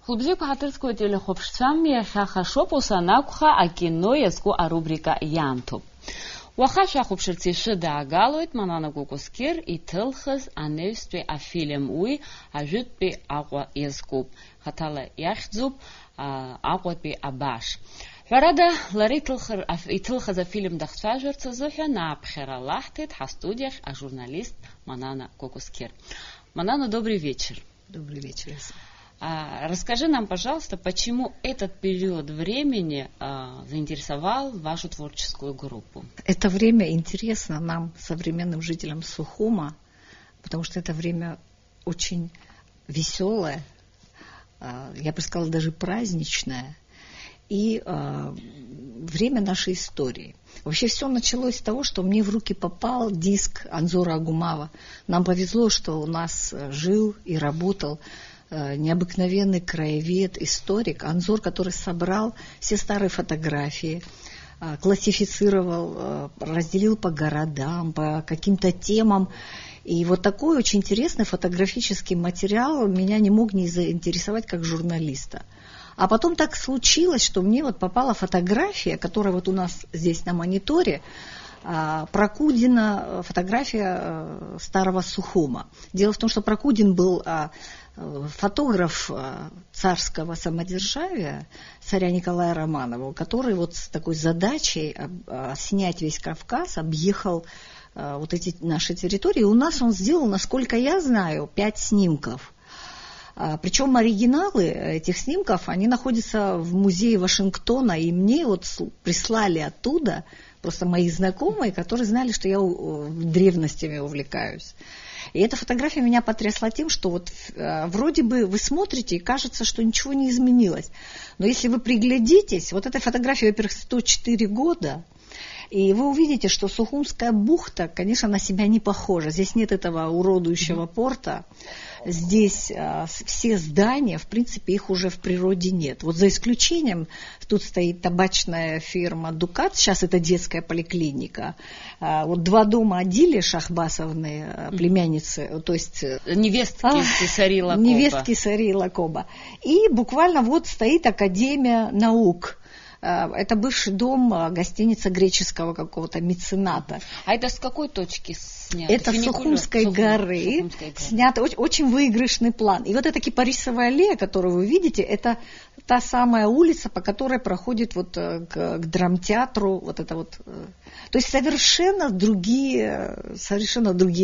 Хлубзик хатырскую телехопшцами хахашоп усанакуха акино язку арубрика янтуб. Вахаша хопшерциши даагалует манана гукускир и тылхыз аневстве афилем уи ажутпи аква язкуб. Хатала яхзуб аквапи абаш. Фарада лари тылхыз афилем дахтважерца зухя на абхера лахтет хастудиях а журналист Манана Гукускир. Манана, добрый вечер. Добрый вечер. Расскажи нам, пожалуйста, почему этот период времени заинтересовал вашу творческую группу? Это время интересно нам, современным жителям Сухума, потому что это время очень веселое, я бы сказала, даже праздничное, и время нашей истории. Вообще все началось с того, что мне в руки попал диск Анзора Агумава. Нам повезло, что у нас жил и работал необыкновенный краевед, историк Анзор, который собрал все старые фотографии, классифицировал, разделил по городам, по каким-то темам. И вот такой очень интересный фотографический материал меня не мог не заинтересовать как журналиста. А потом так случилось, что мне вот попала фотография, которая вот у нас здесь на мониторе, Прокудина, фотография старого Сухума. Дело в том, что Прокудин был фотограф царского самодержавия, царя Николая Романова, который вот с такой задачей снять весь Кавказ объехал вот эти наши территории. И у нас он сделал, насколько я знаю, 5 снимков. Причем оригиналы этих снимков, они находятся в музее Вашингтона, и мне вот прислали оттуда просто мои знакомые, которые знали, что я древностями увлекаюсь. И эта фотография меня потрясла тем, что вот вроде бы вы смотрите, и кажется, что ничего не изменилось. Но если вы приглядитесь, вот этой фотографии, во-первых, 104 года, и вы увидите, что Сухумская бухта, конечно, на себя не похожа. Здесь нет этого уродующего порта. Здесь все здания, в принципе, их уже в природе нет. Вот за исключением, тут стоит табачная фирма «Дукат», сейчас это детская поликлиника. Вот 2 дома Адили Шахбасовны, племянницы, то есть невестки Сари Лакоба. Невестки Сари Лакоба. И буквально вот стоит Академия наук. Это бывший дом, гостиница греческого какого-то мецената. А это с какой точки снято? Это с Сухумской горы. Снято очень выигрышный план. И вот эта Кипарисовая аллея, которую вы видите, это та самая улица, по которой проходит вот к драмтеатру вот это вот. То есть совершенно другие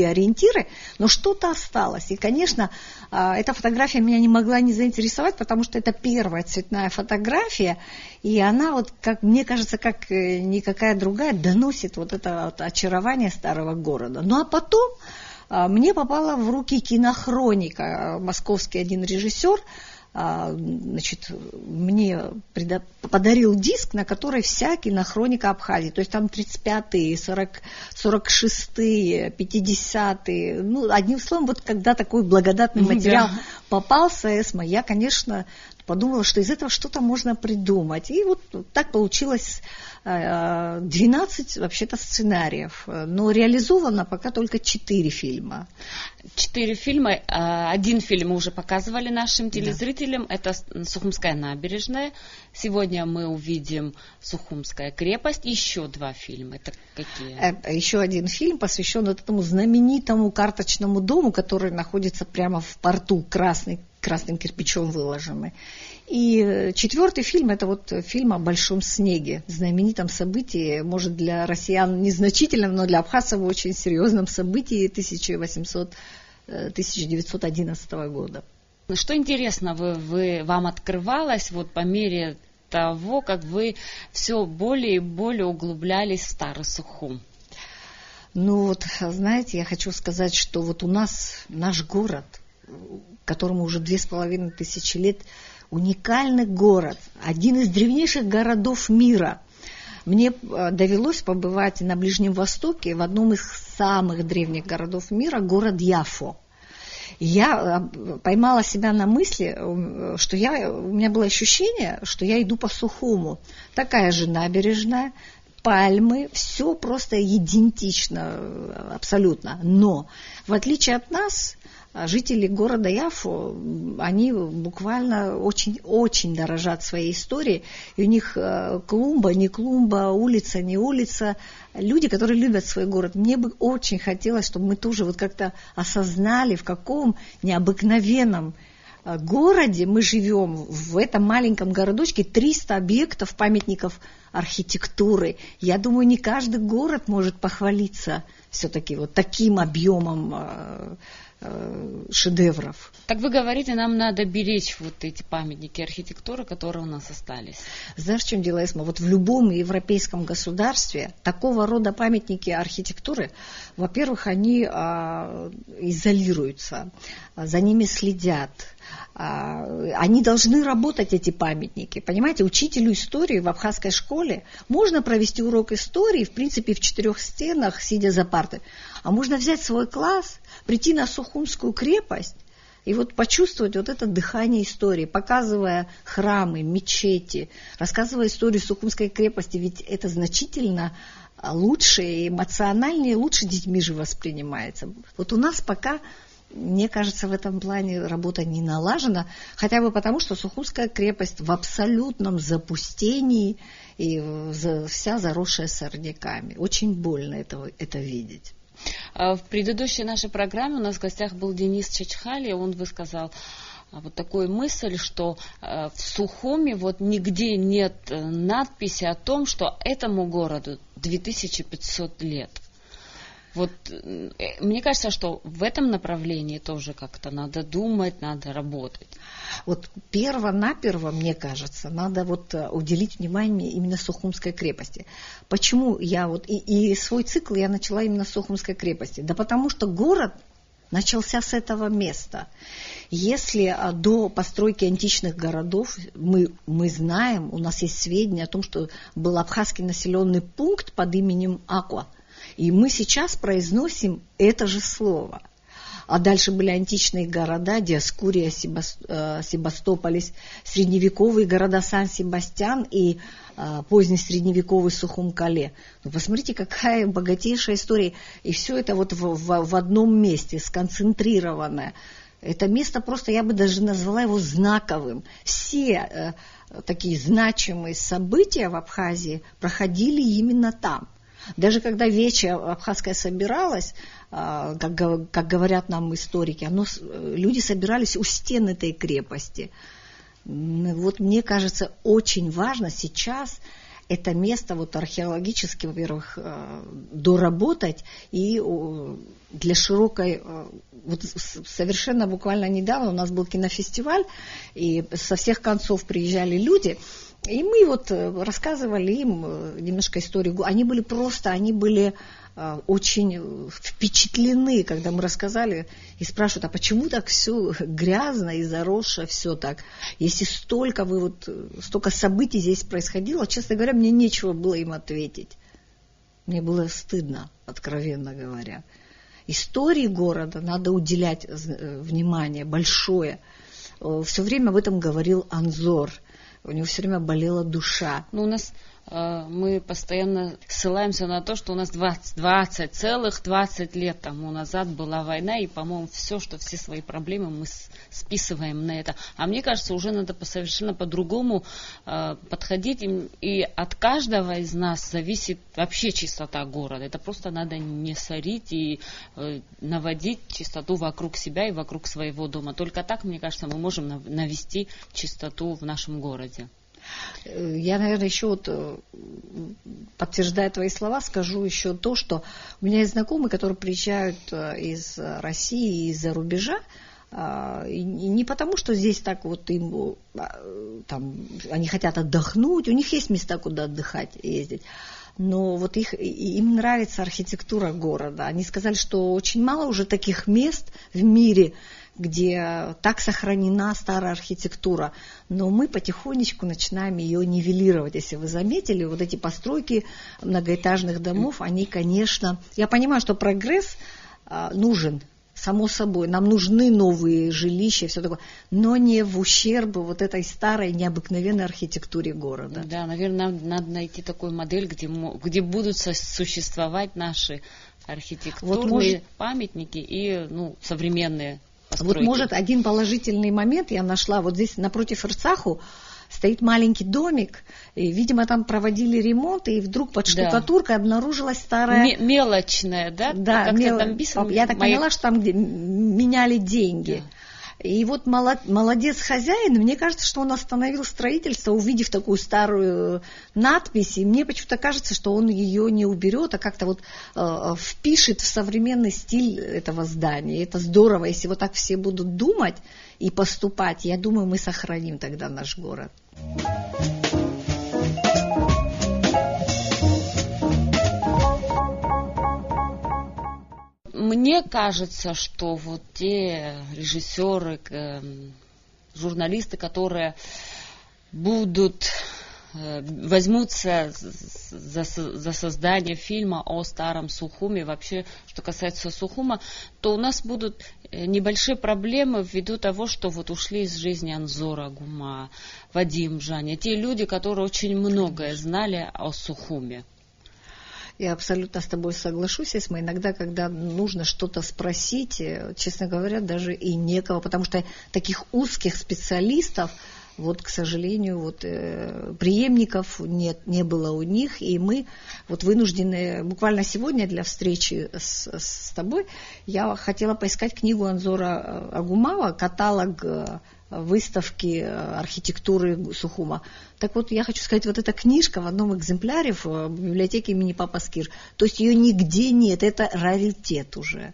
ориентиры, но что-то осталось. И, конечно, эта фотография меня не могла не заинтересовать, потому что это первая цветная фотография, и она вот, как мне кажется, как никакая другая, доносит вот это вот очарование старого города. Ну а потом мне попала в руки кинохроника. Московский один режиссер, значит, мне подарил диск, на который вся кинохроника Абхазии. То есть там 35-е, 46-е, 50-е. Ну, одним словом, вот когда такой благодатный материал попался, Эсма, я, конечно, подумала, что из этого что-то можно придумать. И вот так получилось 12 вообще-то сценариев. Но реализовано пока только 4 фильма. 4 фильма. Один фильм мы уже показывали нашим телезрителям. Да. Это Сухумская набережная. Сегодня мы увидим Сухумская крепость. Еще 2 фильма. Это какие? Еще один фильм посвящен этому знаменитому карточному дому, который находится прямо в порту, красным кирпичом выложенный. И 4-й фильм – это вот фильм о большом снеге, знаменитом событии, может, для россиян незначительном, но для абхазцев очень серьезном событии 1911 года. Что интересно вам открывалось вот по мере того, как вы все более и более углублялись в Старый Сухум? Ну вот, знаете, я хочу сказать, что вот у нас наш город, которому уже 2500 лет, уникальный город, один из древнейших городов мира. Мне довелось побывать на Ближнем Востоке, в одном из самых древних городов мира, город Яффо. Я поймала себя на мысли, что у меня было ощущение, что я иду по Сухуму. Такая же набережная, пальмы, все просто идентично абсолютно. Но в отличие от нас, жители города Яффу, они буквально очень дорожат своей историей. И у них клумба, не клумба, улица, не улица. Люди, которые любят свой город. Мне бы очень хотелось, чтобы мы тоже вот как-то осознали, в каком необыкновенном городе мы живем. В этом маленьком городочке 300 объектов, памятников архитектуры. Я думаю, не каждый город может похвалиться все-таки вот таким объемом шедевров. Так вы говорите, нам надо беречь вот эти памятники архитектуры, которые у нас остались. Знаешь, в чем дело, Эсма? Вот в любом европейском государстве такого рода памятники архитектуры, во-первых, они изолируются, за ними следят. Они должны работать, эти памятники. Понимаете, учителю истории в абхазской школе можно провести урок истории, в принципе, в 4 стенах, сидя за партой. А можно взять свой класс, прийти на Сухумскую крепость и вот почувствовать вот это дыхание истории, показывая храмы, мечети, рассказывая историю Сухумской крепости, ведь это значительно лучше и эмоциональнее, лучше детьми же воспринимается. Вот у нас пока, мне кажется, в этом плане работа не налажена, хотя бы потому, что Сухумская крепость в абсолютном запустении и вся заросшая сорняками. Очень больно это видеть. В предыдущей нашей программе у нас в гостях был Денис Чачхали, он высказал вот такую мысль, что в Сухуми вот нигде нет надписи о том, что этому городу 2500 лет. Вот мне кажется, что в этом направлении тоже как-то надо думать, надо работать. Вот перво-наперво, мне кажется, надо вот уделить внимание именно Сухумской крепости. Почему я вот и свой цикл я начала именно с Сухумской крепости? Да потому что город начался с этого места. Если до постройки античных городов мы знаем, у нас есть сведения о том, что был абхазский населенный пункт под именем Аква. И мы сейчас произносим это же слово. А дальше были античные города, Диоскурия, Себастополис, средневековые города Сан-Себастьян и позднесредневековый Сухум-Кале. Ну, посмотрите, какая богатейшая история. И все это вот в одном месте, сконцентрированное. Это место просто, я бы даже назвала его знаковым. Все такие значимые события в Абхазии проходили именно там. Даже когда Вече абхазская собиралась, как говорят нам историки, люди собирались у стен этой крепости. Вот мне кажется, очень важно сейчас это место вот археологически, во-первых, доработать и для широкой... Вот совершенно буквально недавно у нас был кинофестиваль, и со всех концов приезжали люди, и мы вот рассказывали им немножко историю. Они были очень впечатлены, когда мы рассказали, и спрашивают, а почему так все грязно и заросшее, все так? Если столько событий здесь происходило, честно говоря, мне нечего было им ответить. Мне было стыдно, откровенно говоря. Истории города надо уделять внимание большое. Все время об этом говорил Анзор. У него все время болела душа. Ну, у нас мы постоянно ссылаемся на то, что у нас 20 лет тому назад была война, и, по-моему, все свои проблемы мы списываем на это. А мне кажется, уже надо совершенно по-другому подходить, и от каждого из нас зависит вообще чистота города. Это просто надо не сорить и наводить чистоту вокруг себя и вокруг своего дома. Только так, мне кажется, мы можем навести чистоту в нашем городе. Я, наверное, еще подтверждая твои слова, скажу еще то, что у меня есть знакомые, которые приезжают из России, из-за рубежа, и не потому, что здесь так вот им, там, они хотят отдохнуть, у них есть места, куда отдыхать, ездить, но вот им нравится архитектура города. Они сказали, что очень мало уже таких мест в мире, где так сохранена старая архитектура. Но мы потихонечку начинаем ее нивелировать. Если вы заметили, вот эти постройки многоэтажных домов, они, конечно... Я понимаю, что прогресс нужен, само собой. Нам нужны новые жилища и все такое, но не в ущерб вот этой старой необыкновенной архитектуре города. Да, наверное, надо найти такую модель, где будут существовать наши архитектурные памятники и современные постройки. Вот, может, один положительный момент я нашла. Вот здесь напротив Эрцаху стоит маленький домик, и, видимо, там проводили ремонт, и вдруг под штукатуркой обнаружилась старая... Мелочная, да? Да, я так поняла, что там где меняли деньги. Да. И вот молодец хозяин, мне кажется, что он остановил строительство, увидев такую старую надпись, и мне почему-то кажется, что он ее не уберет, а как-то вот впишет в современный стиль этого здания. И это здорово, если вот так все будут думать и поступать, я думаю, мы сохраним тогда наш город. Мне кажется, что вот те режиссеры, журналисты, которые возьмутся за создание фильма о старом Сухуме, вообще, что касается Сухума, то у нас будут небольшие проблемы ввиду того, что вот ушли из жизни Анзор Агума, Вадим Жаня, те люди, которые очень многое знали о Сухуме. Я абсолютно с тобой соглашусь, Эсма. Иногда, когда нужно что-то спросить, честно говоря, даже и некого, потому что таких узких специалистов, вот, к сожалению, вот, преемников не было у них, и мы вот вынуждены, буквально сегодня для встречи с тобой, я хотела поискать книгу Анзора Агумава, каталог выставки архитектуры Сухума. Так вот, я хочу сказать, вот эта книжка в одном экземпляре в библиотеке имени Папа Скир, то есть ее нигде нет, это раритет уже.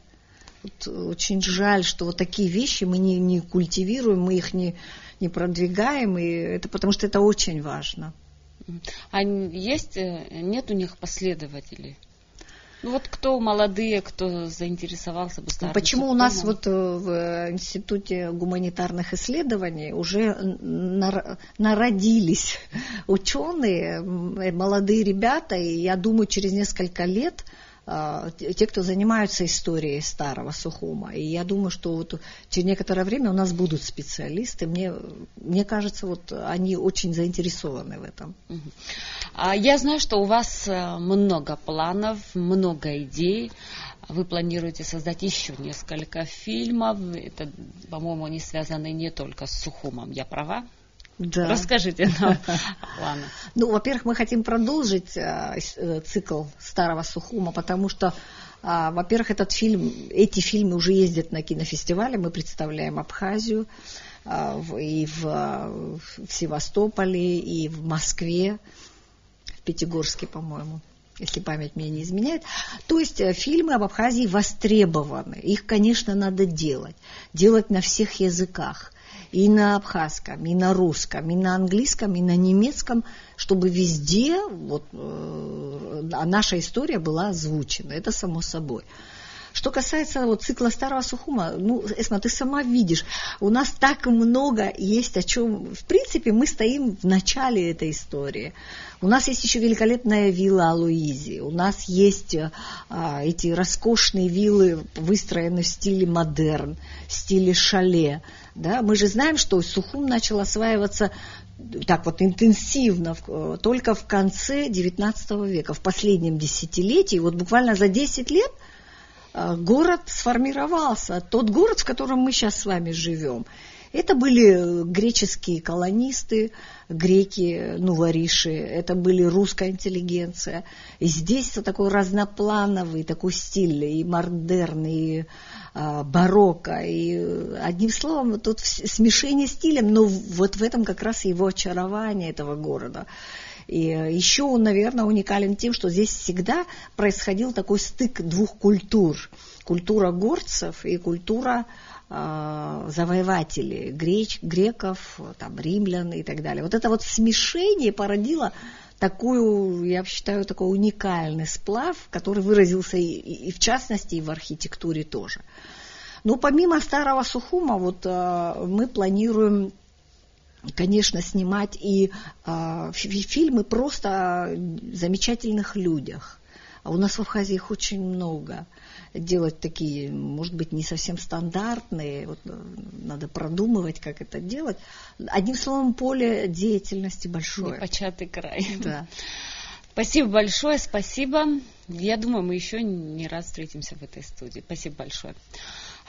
Вот, очень жаль, что вот такие вещи мы не культивируем, мы их не продвигаем, и это потому что это очень важно. А нет у них последователей? Ну вот кто молодые, кто заинтересовался бы старым Почему Сухумом? У нас вот в Институте гуманитарных исследований уже народились ученые, молодые ребята, и я думаю, через несколько лет те, кто занимаются историей старого Сухума. И я думаю, что вот через некоторое время у нас будут специалисты. Мне кажется, вот они очень заинтересованы в этом. Я знаю, что у вас много планов, много идей. Вы планируете создать еще несколько фильмов. Это, по-моему, они связаны не только с Сухумом. Я права? Да. Расскажите нам о планах. Ну, во-первых, мы хотим продолжить цикл старого Сухума, потому что, во-первых, эти фильмы уже ездят на кинофестивале. Мы представляем Абхазию и в Севастополе, и в Москве, в Пятигорске, по-моему, если память мне не изменяет. То есть фильмы об Абхазии востребованы. Их, конечно, надо делать на всех языках. И на абхазском, и на русском, и на английском, и на немецком, чтобы везде наша история была озвучена. Это само собой. Что касается цикла старого Сухума, Эсма, ты сама видишь, у нас так много есть о чем. В принципе, мы стоим в начале этой истории. У нас есть еще великолепная вилла Алоизи, у нас есть эти роскошные виллы, выстроенные в стиле модерн, в стиле шале. Да? Мы же знаем, что Сухум начал осваиваться так вот интенсивно только в конце XIX века, в последнем десятилетии, вот буквально за 10 лет город сформировался, тот город, в котором мы сейчас с вами живем. Это были греческие колонисты, греки, нувориши, это были русская интеллигенция. И здесь такой разноплановый такой стиль, и модерн, и барокко, и одним словом, тут смешение стилем, но вот в этом как раз его очарование этого города. И еще он, наверное, уникален тем, что здесь всегда происходил такой стык двух культур. Культура горцев и культура завоевателей, греков, там, римлян и так далее. Вот это вот смешение породило такую, я считаю, такой уникальный сплав, который выразился и в частности, и в архитектуре тоже. Но помимо старого Сухума, мы планируем, конечно, снимать и фильмы просто о замечательных людях. А у нас в Абхазии их очень много. Делать такие, может быть, не совсем стандартные, надо продумывать, как это делать. Одним словом, поле деятельности большое. Непочатый край. Да. Спасибо большое, спасибо. Я думаю, мы еще не раз встретимся в этой студии. Спасибо большое.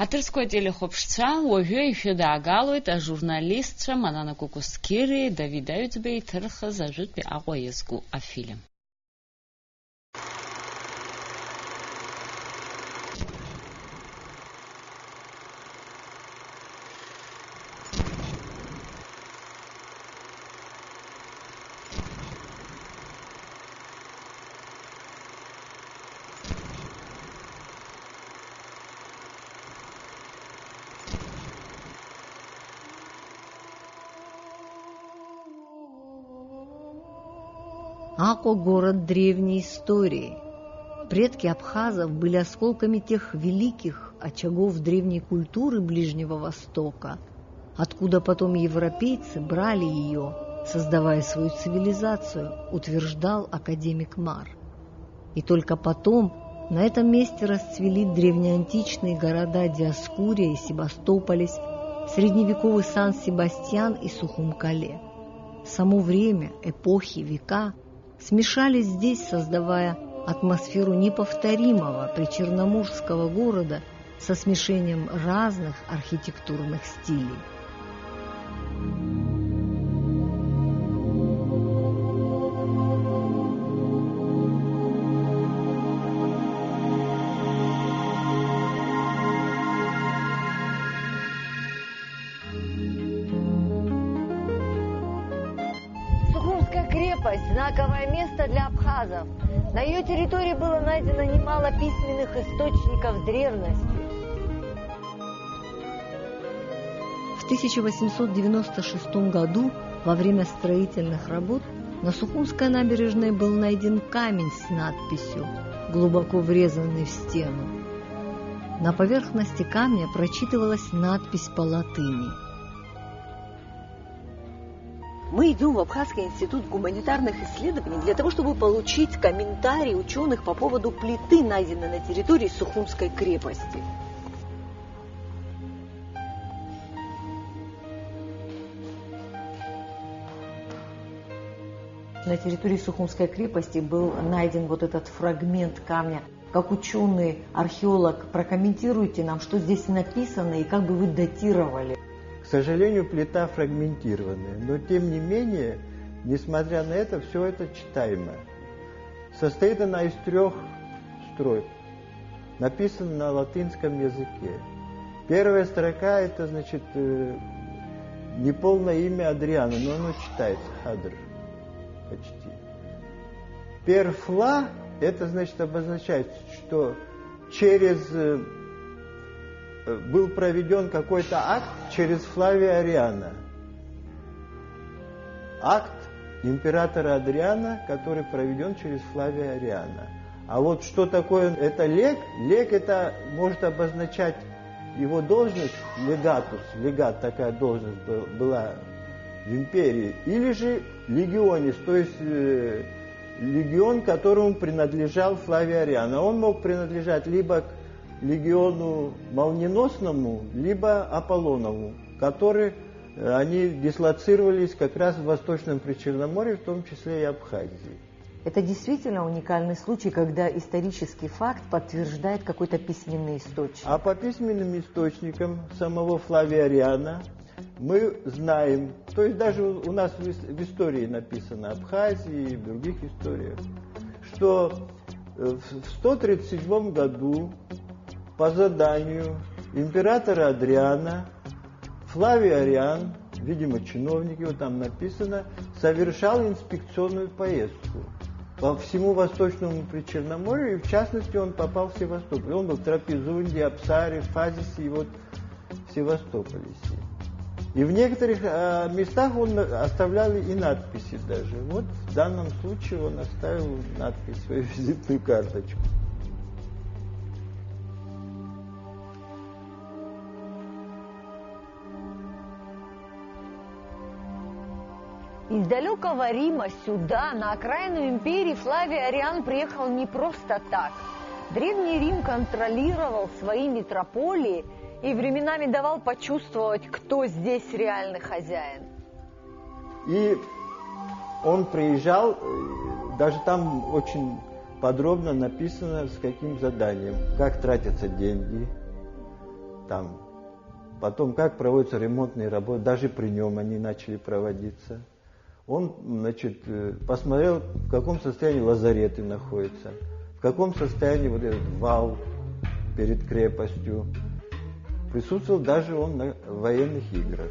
Ҳаҭырсқәа телехәаԥшцәа уажәы ишәыдаагалоит ажурналистцәа Манана Кукускири, Давид Аҩӡбеи иҭырхыз ажәытәтәи Аҟәа иазку афильм. Аҟәа – город древней истории. Предки абхазов были осколками тех великих очагов древней культуры Ближнего Востока, откуда потом европейцы брали ее, создавая свою цивилизацию, утверждал академик Мар. И только потом на этом месте расцвели древнеантичные города Диоскурия и Себастополис, средневековый Сан-Себастьян и Сухум-Кале. Само время, эпохи, века смешались здесь, создавая атмосферу неповторимого причерноморского города со смешением разных архитектурных стилей. Крепость – знаковое место для абхазов. На ее территории было найдено немало письменных источников древности. В 1896 году во время строительных работ на Сухумской набережной был найден камень с надписью, глубоко врезанный в стену. На поверхности камня прочитывалась надпись по латыни. Мы идем в Абхазский институт гуманитарных исследований для того, чтобы получить комментарии ученых по поводу плиты, найденной на территории Сухумской крепости. На территории Сухумской крепости был найден вот этот фрагмент камня. Как ученый, археолог, прокомментируйте нам, что здесь написано и как бы вы датировали. К сожалению, плита фрагментированная, но тем не менее, несмотря на это, все это читаемо. Состоит она из 3 строк, написана на латинском языке. Первая строка – это, значит, неполное имя Адриана, но оно читается, Хадр, почти. Перфла – это, значит, обозначает, что был проведен какой-то акт через Флавия Ариана. Акт императора Адриана, который проведен через Флавия Ариана. А вот что такое это лег? Лег это может обозначать его должность, легатус, легат такая должность была в империи, или же легионис, то есть легион, которому принадлежал Флавий Ариан. А он мог принадлежать либо к легиону молниеносному, либо Аполлонову, которые они дислоцировались как раз в Восточном Причерноморье, в том числе и Абхазии. Это действительно уникальный случай, когда исторический факт подтверждает какой-то письменный источник. А по письменным источникам самого Флавия Ариана мы знаем, то есть даже у нас в истории написано Абхазии и в других историях, что в 137 году по заданию императора Адриана Флавий Ариан, видимо, чиновник, его там написано, совершал инспекционную поездку по всему Восточному Причерноморью, и в частности он попал в Севастополь. Он был в Трапезунде, Апсаре, Фазисе и вот в Севастополисе. И в некоторых местах он оставлял и надписи даже. Вот в данном случае он оставил надпись, свою визитную карточку. Из далекого Рима сюда, на окраину империи, Флавий Ариан приехал не просто так. Древний Рим контролировал свои метрополии и временами давал почувствовать, кто здесь реальный хозяин. И он приезжал, даже там очень подробно написано, с каким заданием, как тратятся деньги, там. Потом, как проводятся ремонтные работы, даже при нем они начали проводиться. Он, значит, посмотрел, в каком состоянии лазареты находятся, в каком состоянии вот этот вал перед крепостью. Присутствовал даже он на военных играх.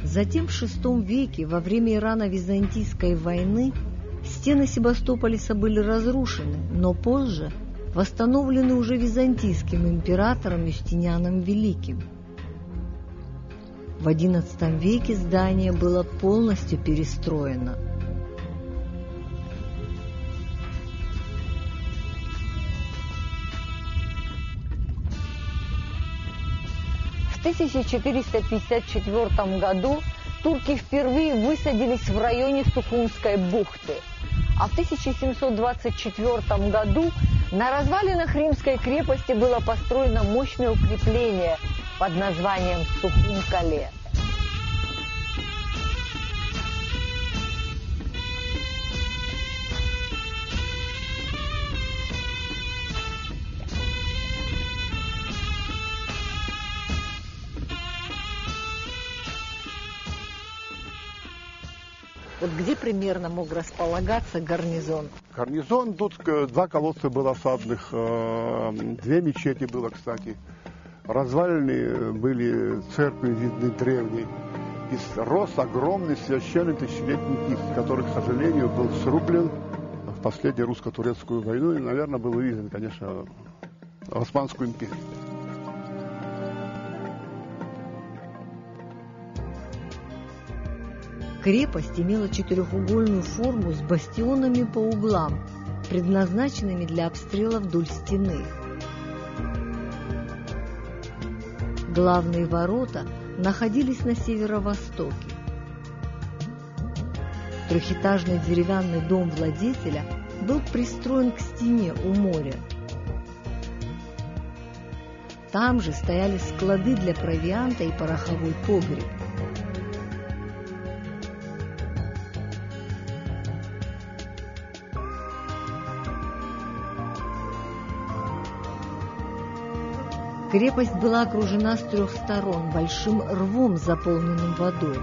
Затем в VI веке, во время Ирано-Византийской войны, стены Себастополиса были разрушены, но позже восстановлены уже византийским императором Юстинианом Великим. В XI веке здание было полностью перестроено. В 1454 году турки впервые высадились в районе Сухумской бухты, а в 1724 году на развалинах римской крепости было построено мощное укрепление под названием Сухум-Кале. Вот где примерно мог располагаться гарнизон? Гарнизон, тут 2 колодца было осадных, 2 мечети было, кстати. Развалины были, церкви видны древние. И рос огромный священный тысячелетний тис, который, к сожалению, был срублен в последнюю русско-турецкую войну и, наверное, был вывезен, конечно, в Османскую империю. Крепость имела четырехугольную форму с бастионами по углам, предназначенными для обстрела вдоль стены. Главные ворота находились на северо-востоке. Трехэтажный деревянный дом владетеля был пристроен к стене у моря. Там же стояли склады для провианта и пороховой погреб. Крепость была окружена с 3 сторон большим рвом, заполненным водой.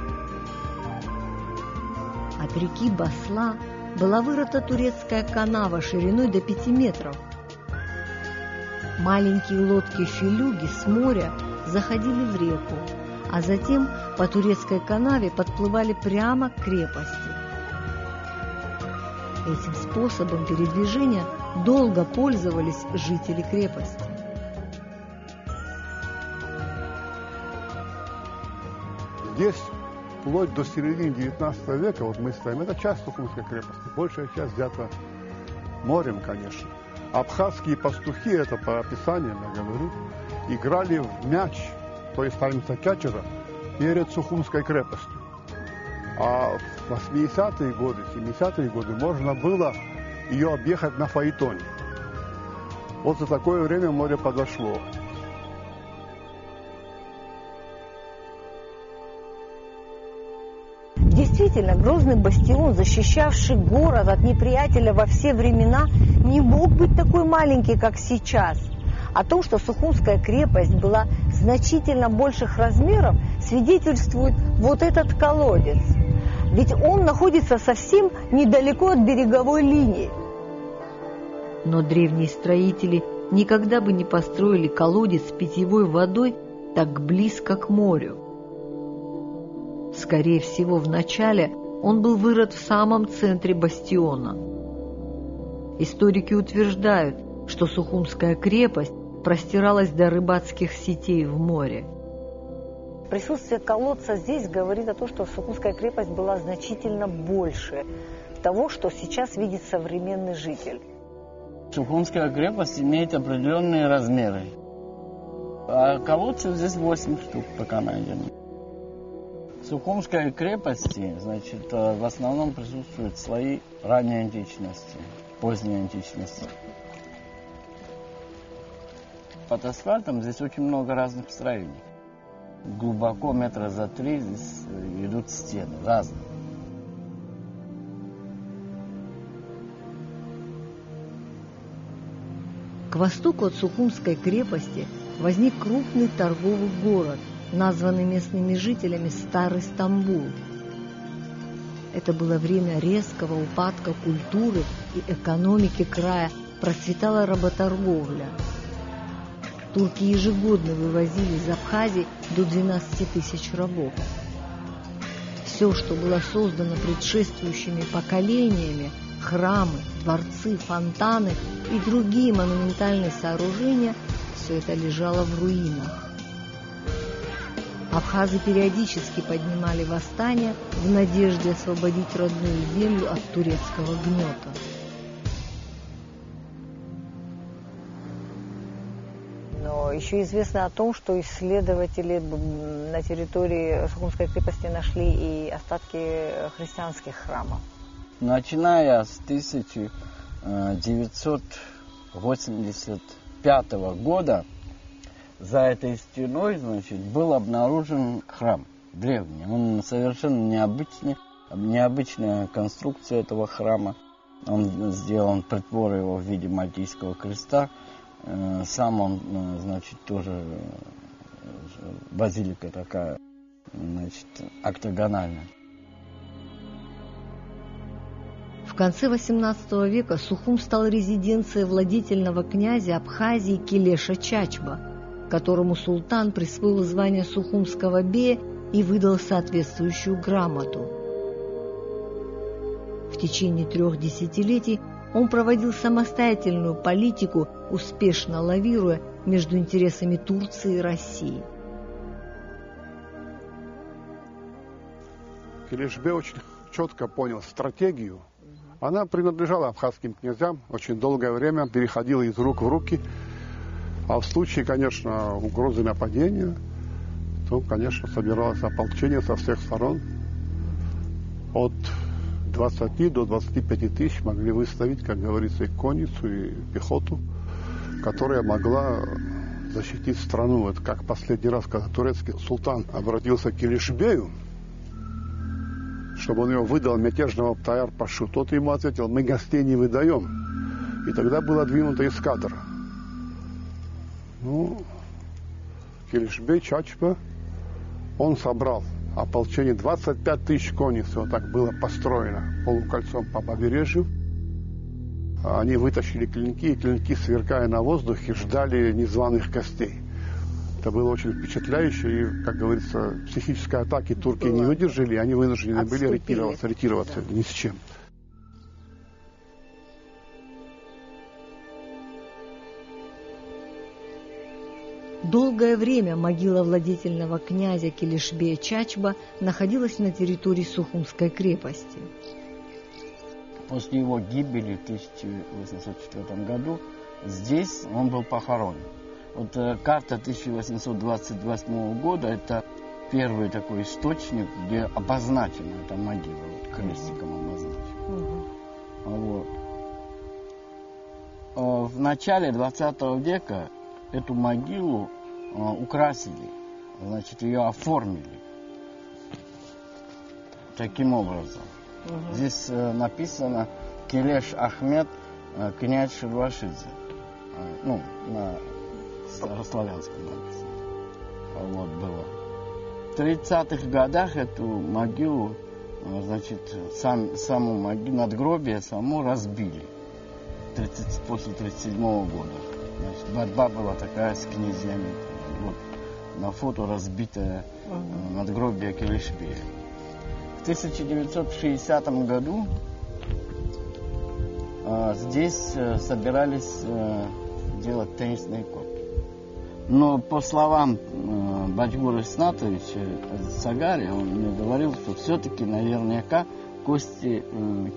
От реки Басла была вырыта турецкая канава шириной до 5 метров. Маленькие лодки-филюги с моря заходили в реку, а затем по турецкой канаве подплывали прямо к крепости. Этим способом передвижения долго пользовались жители крепости. Здесь, вплоть до середины 19 века, вот мы стоим, это часть Сухумской крепости, большая часть взята морем, конечно. Абхазские пастухи, это по описаниям я говорю, играли в мяч, то есть станица Кячера, перед Сухумской крепостью. А в 80-е годы, 70-е годы можно было ее объехать на фаэтоне. Вот за такое время море подошло. Действительно, грозный бастион, защищавший город от неприятеля во все времена, не мог быть такой маленький, как сейчас. О том, что Сухумская крепость была значительно больших размеров, свидетельствует вот этот колодец. Ведь он находится совсем недалеко от береговой линии. Но древние строители никогда бы не построили колодец с питьевой водой так близко к морю. Скорее всего, вначале он был вырыт в самом центре бастиона. Историки утверждают, что Сухумская крепость простиралась до рыбацких сетей в море. Присутствие колодца здесь говорит о том, что Сухумская крепость была значительно больше того, что сейчас видит современный житель. Сухумская крепость имеет определенные размеры. А колодцев здесь 8 штук пока найдено. В Сухумской крепости, значит, в основном присутствуют слои ранней античности, поздней античности. Под асфальтом здесь очень много разных строений. Глубоко метра за 3 здесь идут стены разные. К востоку от Сухумской крепости возник крупный торговый город, названный местными жителями Старый Стамбул. Это было время резкого упадка культуры и экономики края, процветала работорговля. Турки ежегодно вывозили из Абхазии до 12 тысяч рабов. Все, что было создано предшествующими поколениями, храмы, дворцы, фонтаны и другие монументальные сооружения, все это лежало в руинах. Абхазы периодически поднимали восстания в надежде освободить родную землю от турецкого гнета. Но еще известно о том, что исследователи на территории Сухумской крепости нашли и остатки христианских храмов. Начиная с 1985 года за этой стеной, значит, был обнаружен храм древний. Он совершенно необычная конструкция этого храма. Он сделан, притвор его в виде Мальтийского креста. Сам он, значит, тоже базилика такая, значит, октагональная. В конце XVIII века Сухум стал резиденцией владетельного князя Абхазии Келеша Чачба, которому султан присвоил звание сухумского бея и выдал соответствующую грамоту. В течение 3 десятилетий он проводил самостоятельную политику, успешно лавируя между интересами Турции и России. Келешбе очень четко понял стратегию. Она принадлежала абхазским князьям, очень долгое время переходила из рук в руки. А в случае, конечно, угрозы нападения, то, конечно, собиралось ополчение со всех сторон. От 20 до 25 тысяч могли выставить, как говорится, и конницу, и пехоту, которая могла защитить страну. Это как последний раз, когда турецкий султан обратился к Келешбею, чтобы он его выдал мятежного Таяр-пашу. Тот ему ответил: мы гостей не выдаем. И тогда была двинута эскадра. Ну, Келешбей Чачба, он собрал ополчение, 25 тысяч конниц, вот так было построено полукольцом по побережью. Они вытащили клинки, и клинки, сверкая на воздухе, ждали незваных гостей. Это было очень впечатляюще, и, как говорится, психической атаки турки не выдержали, и они вынуждены были ретироваться ни с чем. Долгое время могила владетельного князя Келешбея Чачба находилась на территории Сухумской крепости. После его гибели в 1804 году здесь он был похоронен. Вот карта 1828 года – это первый такой источник, где обозначена эта могила, вот, крестиком обозначена. Вот. В начале 20 века эту могилу украсили, значит, ее оформили таким образом. Здесь написано Келеш Ахмед, князь Ширвашидзе. Ну, на старославянском написано. Вот было. В 30-х годах эту могилу, значит, саму могилу, надгробие само разбили. После 1937 года. Значит, борьба была такая с князьями. Вот на фото разбитое надгробие Келешбея. В 1960 году здесь собирались делать теннисный корт. Но по словам Бачгура Иснатовича Сагари, он мне говорил, что все-таки наверняка кости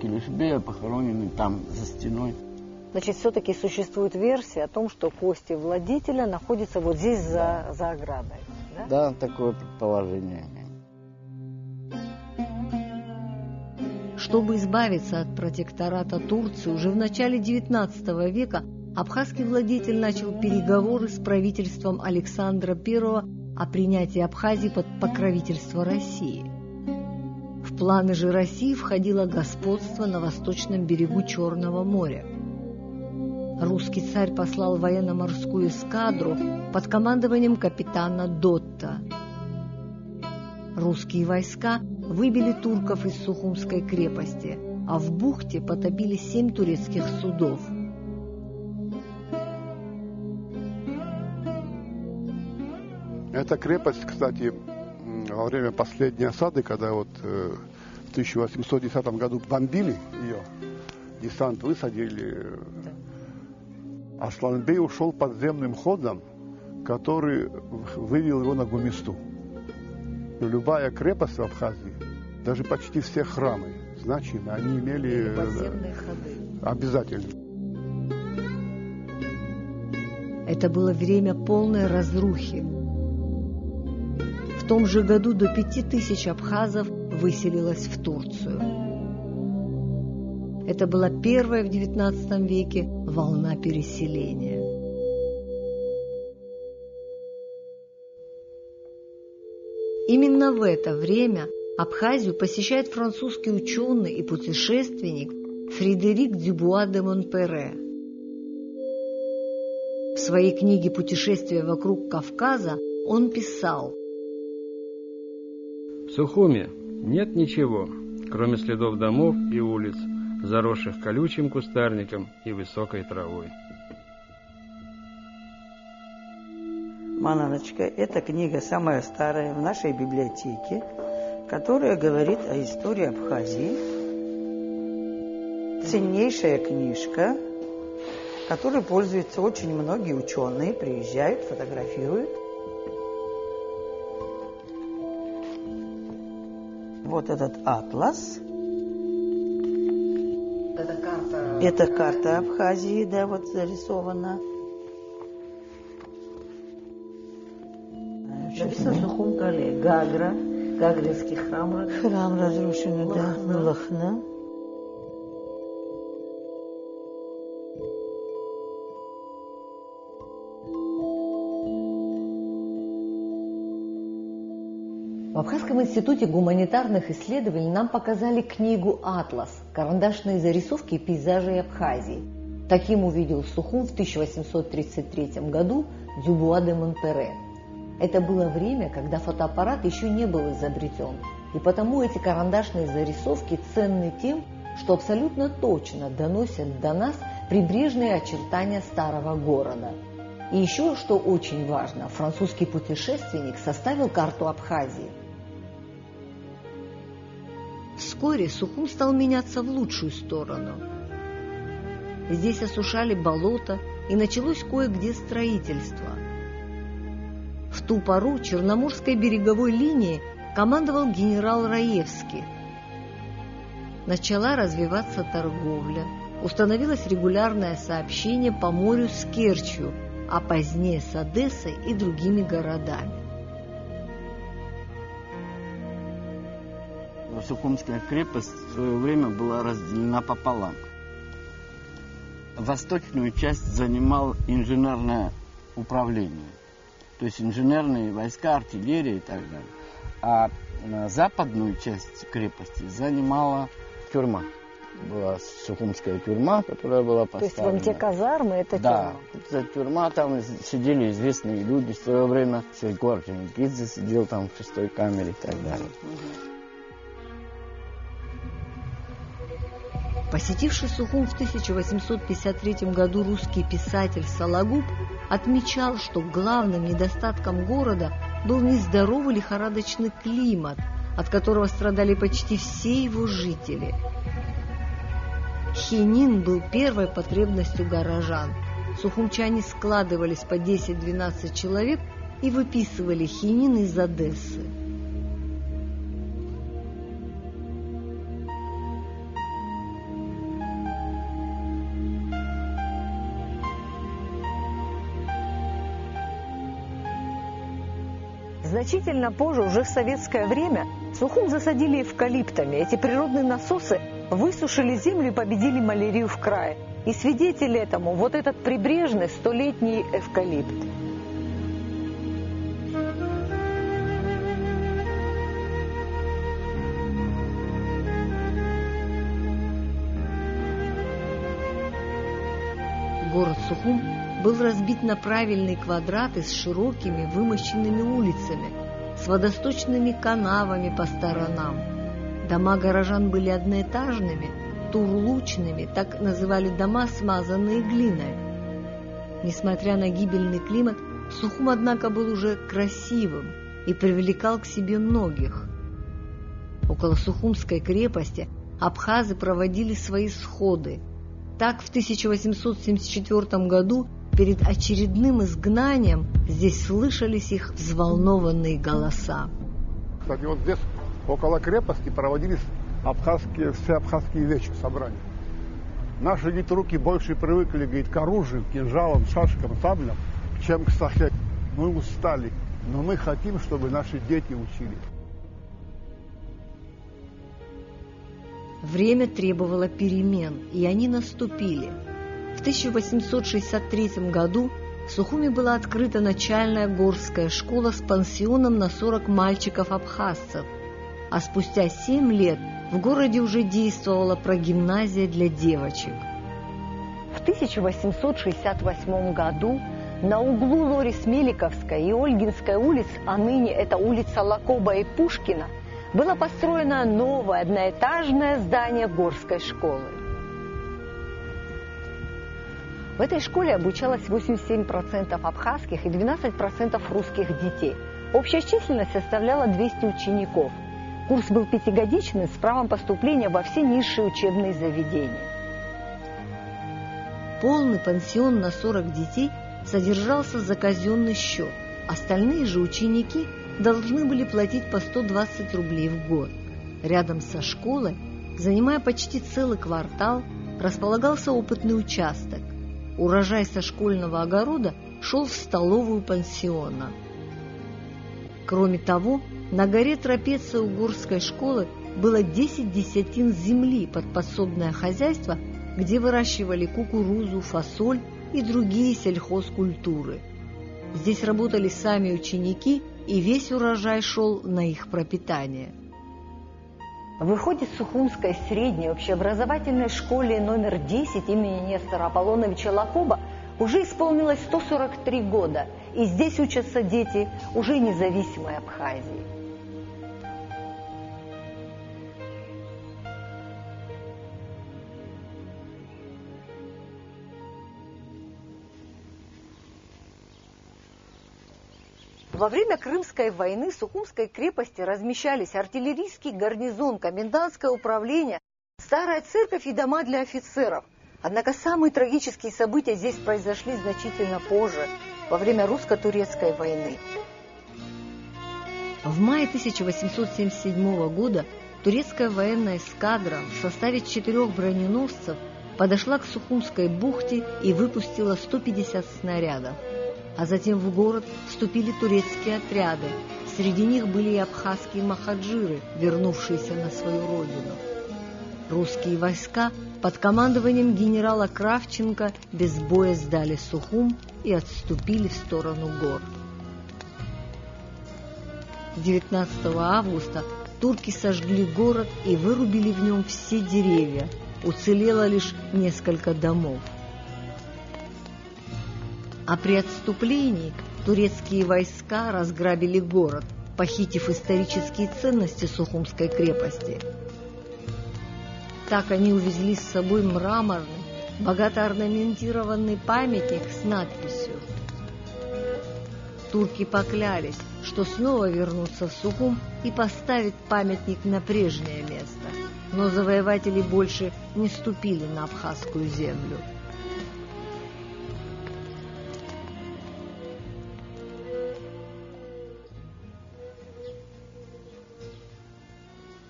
Келешбея похоронены там за стеной. Значит, все-таки существует версия о том, что кости владетеля находятся вот здесь за оградой. Да? Да, такое предположение. Чтобы избавиться от протектората Турции, уже в начале XIX века абхазский владетель начал переговоры с правительством Александра I о принятии Абхазии под покровительство России. В планы же России входило господство на восточном берегу Черного моря. русский царь послал военно-морскую эскадру под командованием капитана Дотта. Русские войска выбили турков из Сухумской крепости, а в бухте потопили 7 турецких судов. Эта крепость, кстати, во время последней осады, когда вот в 1810 году бомбили ее, десант высадили, Асланбей ушел подземным ходом, который вывел его на Гумисту. Но любая крепость в Абхазии, даже почти все храмы значимые, они имели подземные ходы. Обязательно. Это было время полной разрухи. В том же году до 5000 абхазов выселилось в Турцию. Это была первая в XIX веке волна переселения. Именно в это время Абхазию посещает французский ученый и путешественник Фредерик Дюбуа де Монпере. В своей книге «Путешествие вокруг Кавказа» он писал: в Сухуме нет ничего, кроме следов домов и улиц, заросших колючим кустарником и высокой травой. Мананочка, эта книга самая старая в нашей библиотеке, которая говорит о истории Абхазии. Ценнейшая книжка, которой пользуются очень многие ученые, приезжают, фотографируют. Вот этот атлас. Это карта Абхазии, да, вот зарисована. Написано Сухум-Кале, Гагра, Гагринский храм. Храм разрушенный, да, Лахна. В Абхазском институте гуманитарных исследований нам показали книгу «Атлас. Карандашные зарисовки и пейзажи Абхазии». Таким увидел Сухум в 1833 году Дюбуа де Монпере. Это было время, когда фотоаппарат еще не был изобретен, и потому эти карандашные зарисовки ценны тем, что абсолютно точно доносят до нас прибрежные очертания старого города. И еще, что очень важно, французский путешественник составил карту Абхазии. Вскоре Сухум стал меняться в лучшую сторону. Здесь осушали болото, и началось кое-где строительство. В ту пору Черноморской береговой линией командовал генерал Раевский. Начала развиваться торговля, установилось регулярное сообщение по морю с Керчью, а позднее с Одессой и другими городами. Сухумская крепость в свое время была разделена пополам. Восточную часть занимал инженерное управление, то есть инженерные войска, артиллерия и так далее. А западную часть крепости занимала тюрьма. Была Сухумская тюрьма, которая была поставлена. То есть вон те казармы, это да, тюрьма? Да, это тюрьма, там сидели известные люди в свое время. Сергей Орджоникидзе сидел там в 6-й камере и так далее. Посетивший Сухум в 1853 году русский писатель Сологуб отмечал, что главным недостатком города был нездоровый лихорадочный климат, от которого страдали почти все его жители. Хинин был первой потребностью горожан. Сухумчане складывались по 10-12 человек и выписывали хинин из Одессы. Значительно позже, уже в советское время, Сухум засадили эвкалиптами. Эти природные насосы высушили землю и победили малярию в крае. И свидетель этому вот этот прибрежный 100-летний эвкалипт. Город Сухум был разбит на правильные квадраты с широкими вымощенными улицами, с водосточными канавами по сторонам. Дома горожан были одноэтажными, турлучными, так называли дома, смазанные глиной. Несмотря на гибельный климат, Сухум, однако, был уже красивым и привлекал к себе многих. Около Сухумской крепости абхазы проводили свои сходы. Так, в 1874 году перед очередным изгнанием здесь слышались их взволнованные голоса. Кстати, вот здесь, около крепости, проводились все абхазские вечи, собрания. Наши, говорит, руки больше привыкли, говорит, к оружию, к кинжалам, шашкам, саблям, чем к сахе. Мы устали, но мы хотим, чтобы наши дети учились. Время требовало перемен, и они наступили. В 1863 году в Сухуме была открыта начальная горская школа с пансионом на 40 мальчиков-абхазцев, а спустя 7 лет в городе уже действовала прогимназия для девочек. В 1868 году на углу Лорис-Меликовской и Ольгинской улиц, а ныне это улица Лакоба и Пушкина, было построено новое одноэтажное здание горской школы. В этой школе обучалось 87% абхазских и 12% русских детей. Общая численность составляла 200 учеников. Курс был пятигодичный с правом поступления во все низшие учебные заведения. Полный пансион на 40 детей содержался за казенный счет. Остальные же ученики должны были платить по 120 рублей в год. Рядом со школой, занимая почти целый квартал, располагался опытный участок. Урожай со школьного огорода шел в столовую пансиона. Кроме того, на горе Трапеция у горской школы было 10 десятин земли под подсобное хозяйство, где выращивали кукурузу, фасоль и другие сельхозкультуры. Здесь работали сами ученики, и весь урожай шел на их пропитание. В Выходе Сухумской средней общеобразовательной школе номер 10 имени Нестора Аполлоновича Лакоба уже исполнилось 143 года, и здесь учатся дети уже независимой Абхазии. Во время Крымской войны в Сухумской крепости размещались артиллерийский гарнизон, комендантское управление, старая церковь и дома для офицеров. Однако самые трагические события здесь произошли значительно позже, во время русско-турецкой войны. В мае 1877 года турецкая военная эскадра в составе 4 броненосцев подошла к Сухумской бухте и выпустила 150 снарядов. А затем в город вступили турецкие отряды. Среди них были и абхазские махаджиры, вернувшиеся на свою родину. Русские войска под командованием генерала Кравченко без боя сдали Сухум и отступили в сторону гор. 19 августа турки сожгли город и вырубили в нем все деревья. Уцелело лишь несколько домов. А при отступлении турецкие войска разграбили город, похитив исторические ценности Сухумской крепости. Так они увезли с собой мраморный, богато орнаментированный памятник с надписью. Турки поклялись, что снова вернутся в Сухум и поставят памятник на прежнее место, но завоеватели больше не ступили на абхазскую землю.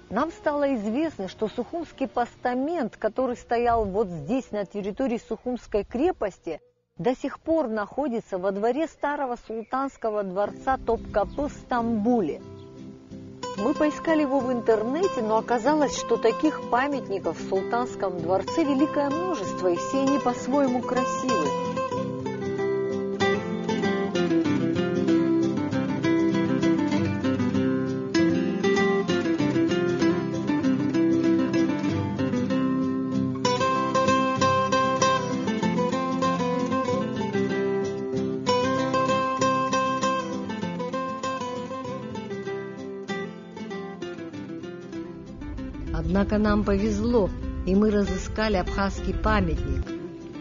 Нам стало известно, что Сухумский постамент, который стоял вот здесь, на территории Сухумской крепости, до сих пор находится во дворе старого султанского дворца Топкапы в Стамбуле. Мы поискали его в интернете, но оказалось, что таких памятников в султанском дворце великое множество, и все они по-своему красивы. Однако нам повезло, и мы разыскали абхазский памятник.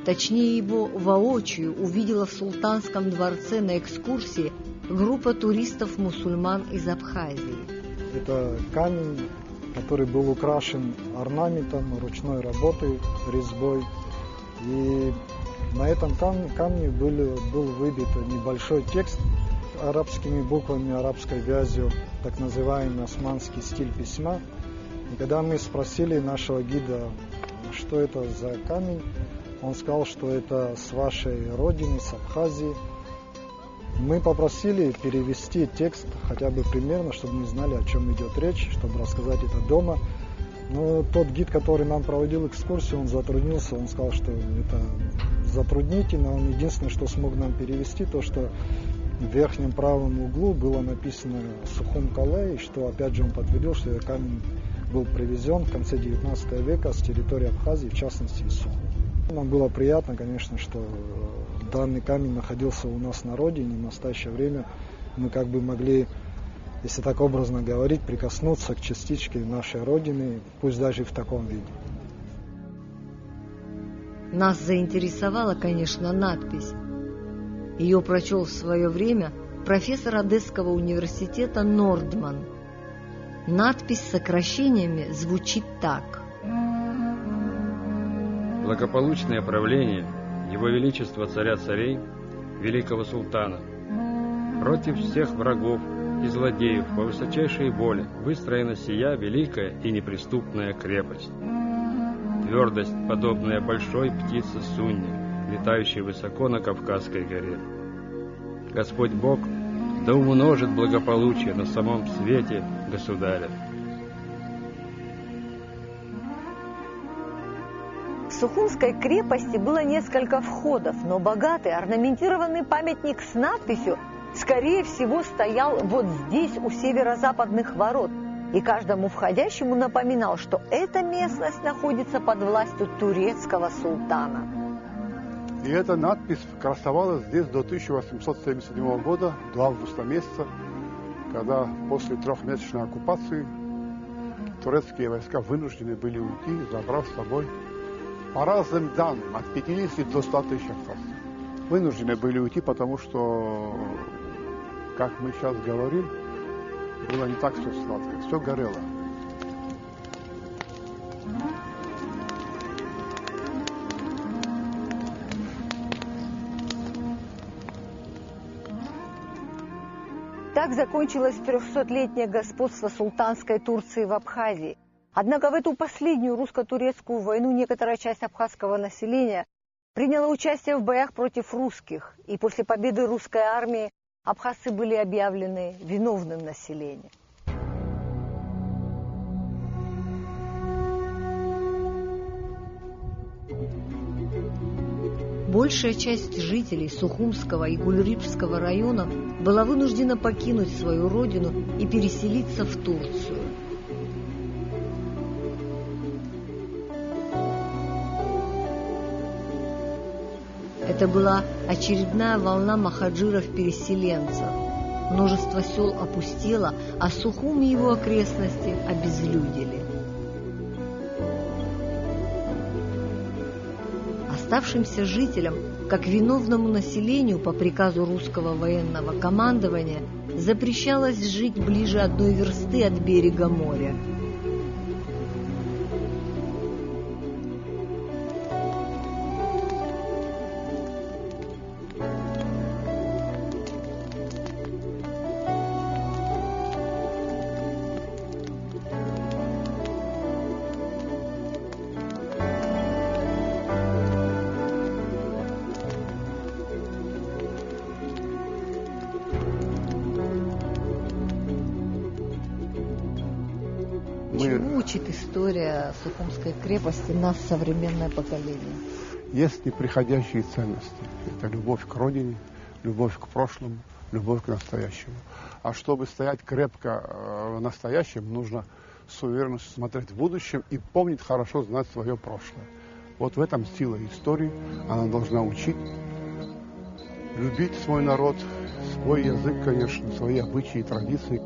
Точнее, его воочию увидела в Султанском дворце на экскурсии группа туристов-мусульман из Абхазии. Это камень, который был украшен орнаментом, ручной работой, резьбой. И на этом камне был выбит небольшой текст арабскими буквами, арабской вязью, так называемый османский стиль письма. И когда мы спросили нашего гида, что это за камень, он сказал, что это с вашей родины, с Абхазии. Мы попросили перевести текст хотя бы примерно, чтобы мы знали, о чем идет речь, чтобы рассказать это дома. Но тот гид, который нам проводил экскурсию, он затруднился, он сказал, что это затруднительно. Он единственное, что смог нам перевести, то, что в верхнем правом углу было написано «Сухум Кале», и что опять же он подтвердил, что этот камень был привезен в конце 19 века с территории Абхазии, в частности из Сухума. Нам было приятно, конечно, что данный камень находился у нас на родине. В настоящее время мы как бы могли, если так образно говорить, прикоснуться к частичке нашей родины, пусть даже и в таком виде. Нас заинтересовала, конечно, надпись. Ее прочел в свое время профессор Одесского университета Нордман. Надпись с сокращениями звучит так. Благополучное правление Его Величества Царя-Царей, Великого Султана, против всех врагов и злодеев по высочайшей воле выстроена сия великая и неприступная крепость. Твердость, подобная большой птице Сунне, летающей высоко на Кавказской горе. Господь Бог да умножит благополучие на самом свете государя. В Сухумской крепости было несколько входов, но богатый орнаментированный памятник с надписью, скорее всего, стоял вот здесь, у северо-западных ворот, и каждому входящему напоминал, что эта местность находится под властью турецкого султана. И эта надпись красовалась здесь до 1877 года, до августа месяца, когда после трехмесячной оккупации турецкие войска вынуждены были уйти, забрав с собой, по разным данным, от 50 до 100 тысяч абхазцев. Вынуждены были уйти, потому что, как мы сейчас говорим, было не так все сладко, все горело. Так закончилось 300-летнее господство султанской Турции в Абхазии. Однако в эту последнюю русско-турецкую войну некоторая часть абхазского населения приняла участие в боях против русских, и после победы русской армии абхазцы были объявлены виновным населением. Большая часть жителей Сухумского и Гульрипского районов была вынуждена покинуть свою родину и переселиться в Турцию. Это была очередная волна махаджиров-переселенцев. Множество сел опустело, а Сухум и его окрестности обезлюдили. Оставшимся жителям, как виновному населению по приказу русского военного командования, запрещалось жить ближе 1 версты от берега моря. Чему учит история Сухумской крепости нас, современное поколение? Есть неприходящие ценности. Это любовь к родине, любовь к прошлому, любовь к настоящему. А чтобы стоять крепко в настоящем, нужно с уверенностью смотреть в будущем и помнить хорошо, знать свое прошлое. Вот в этом сила истории. Она должна учить любить свой народ, свой язык, конечно, свои обычаи и традиции.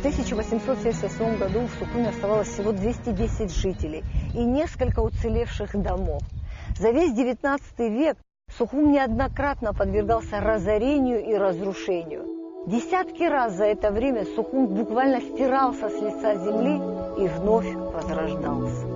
1877 году в Сухуме оставалось всего 210 жителей и несколько уцелевших домов. За весь XIX век Сухум неоднократно подвергался разорению и разрушению. Десятки раз за это время Сухум буквально стирался с лица земли и вновь возрождался.